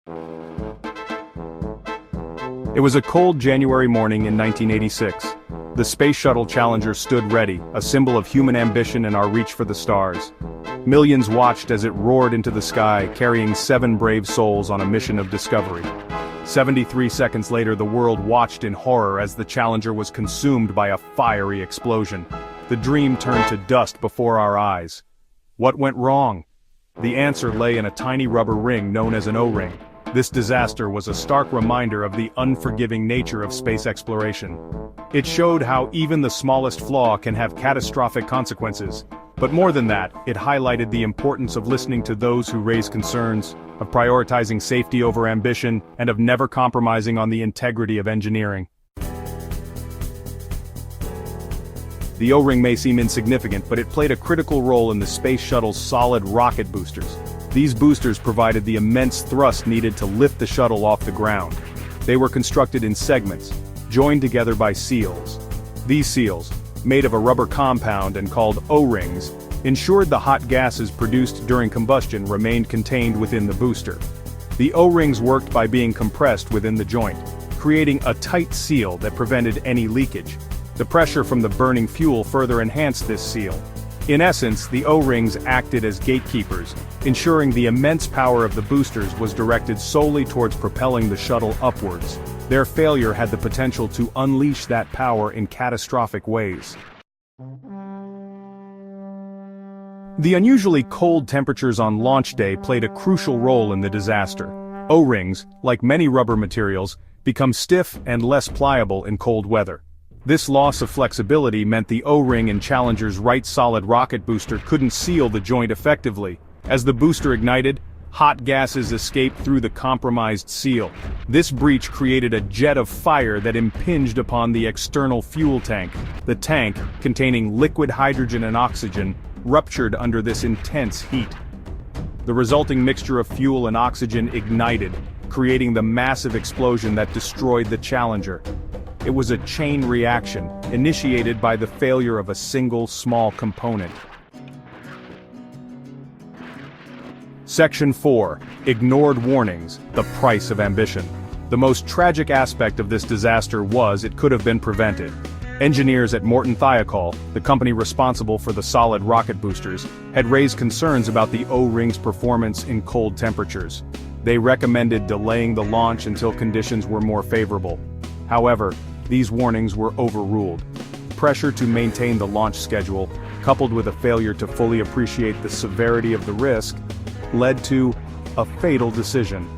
It was a cold January morning in 1986. The Space Shuttle Challenger stood ready, a symbol of human ambition and our reach for the stars. Millions watched as it roared into the sky, carrying 7 brave souls on a mission of discovery. 73 seconds later, the world watched in horror as the Challenger was consumed by a fiery explosion. The dream turned to dust before our eyes. What went wrong? The answer lay in a tiny rubber ring known as an O-ring. This disaster was a stark reminder of the unforgiving nature of space exploration. It showed how even the smallest flaw can have catastrophic consequences. But more than that, it highlighted the importance of listening to those who raise concerns, of prioritizing safety over ambition, and of never compromising on the integrity of engineering. The O-ring may seem insignificant, but it played a critical role in the Space Shuttle's solid rocket boosters. These boosters provided the immense thrust needed to lift the shuttle off the ground. They were constructed in segments, joined together by seals. These seals, made of a rubber compound and called O-rings, ensured the hot gases produced during combustion remained contained within the booster. The O-rings worked by being compressed within the joint, creating a tight seal that prevented any leakage. The pressure from the burning fuel further enhanced this seal. In essence, the O-rings acted as gatekeepers, ensuring the immense power of the boosters was directed solely towards propelling the shuttle upwards. Their failure had the potential to unleash that power in catastrophic ways. The unusually cold temperatures on launch day played a crucial role in the disaster. O-rings, like many rubber materials, become stiff and less pliable in cold weather. This loss of flexibility meant the O-ring in Challenger's right solid rocket booster couldn't seal the joint effectively. As the booster ignited, hot gases escaped through the compromised seal. This breach created a jet of fire that impinged upon the external fuel tank. The tank, containing liquid hydrogen and oxygen, ruptured under this intense heat. The resulting mixture of fuel and oxygen ignited, creating the massive explosion that destroyed the Challenger. It was a chain reaction, initiated by the failure of a single small component. Section 4. Ignored warnings, the price of ambition. The most tragic aspect of this disaster was it could have been prevented. Engineers at Morton Thiokol, the company responsible for the solid rocket boosters, had raised concerns about the O-ring's performance in cold temperatures. They recommended delaying the launch until conditions were more favorable. However, these warnings were overruled. Pressure to maintain the launch schedule, coupled with a failure to fully appreciate the severity of the risk, led to a fatal decision.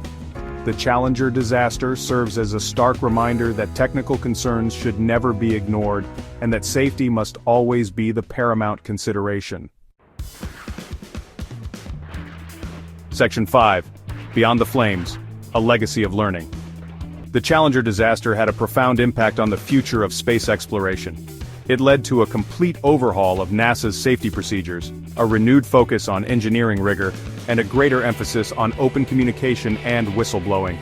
The Challenger disaster serves as a stark reminder that technical concerns should never be ignored, and that safety must always be the paramount consideration. Section 5. Beyond the Flames, a legacy of learning. The Challenger disaster had a profound impact on the future of space exploration. It led to a complete overhaul of NASA's safety procedures, a renewed focus on engineering rigor, and a greater emphasis on open communication and whistleblowing.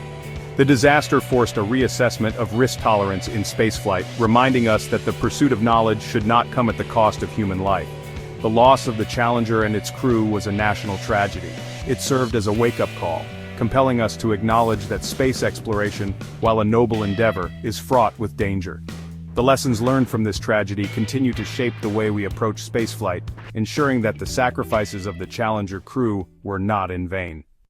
The disaster forced a reassessment of risk tolerance in spaceflight, reminding us that the pursuit of knowledge should not come at the cost of human life. The loss of the Challenger and its crew was a national tragedy. It served as a wake-up call, compelling us to acknowledge that space exploration, while a noble endeavor, is fraught with danger. The lessons learned from this tragedy continue to shape the way we approach spaceflight, ensuring that the sacrifices of the Challenger crew were not in vain.